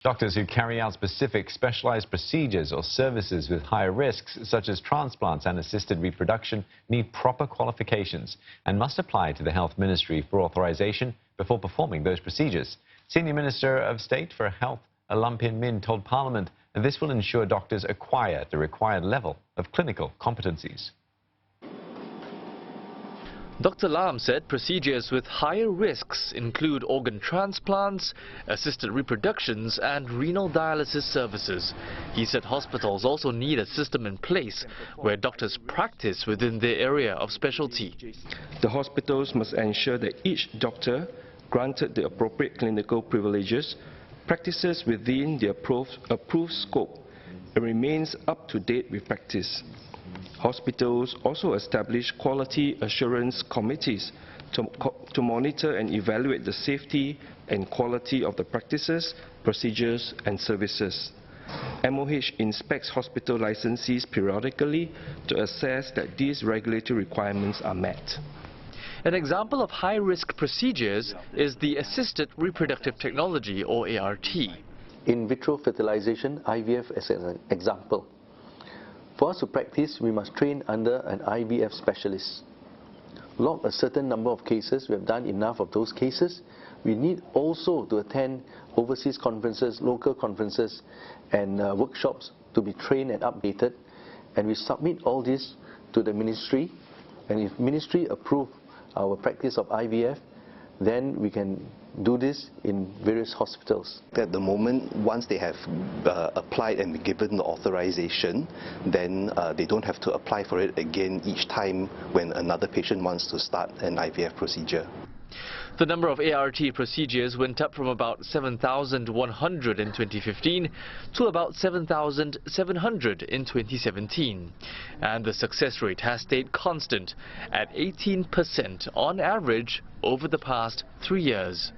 Doctors who carry out specific specialized procedures or services with higher risks, such as transplants and assisted reproduction, need proper qualifications and must apply to the Health Ministry for authorization before performing those procedures. Senior Minister of State for Health Lam Pin Min told Parliament that this will ensure doctors acquire the required level of clinical competencies. Dr. Lam said procedures with higher risks include organ transplants, assisted reproductions and renal dialysis services. He said hospitals also need a system in place where doctors practice within their area of specialty. The hospitals must ensure that each doctor, granted the appropriate clinical privileges, practices within the approved scope and remains up to date with practice. Hospitals also establish quality assurance committees to monitor and evaluate the safety and quality of the practices, procedures and services. MOH inspects hospital licensees periodically to assess that these regulatory requirements are met. An example of high-risk procedures is the assisted reproductive technology, or ART. In vitro fertilization, IVF as an example. For us to practice, we must train under an IVF specialist. Log a certain number of cases. We have done enough of those cases. We need also to attend overseas conferences, local conferences and workshops to be trained and updated. And we submit all this to the ministry. And if ministry approve our practice of IVF, then we can do this in various hospitals. At the moment, once they have applied and been given the authorization, then they don't have to apply for it again each time when another patient wants to start an IVF procedure. The number of ART procedures went up from about 7,100 in 2015 to about 7,700 in 2017. And the success rate has stayed constant at 18% on average over the past 3 years.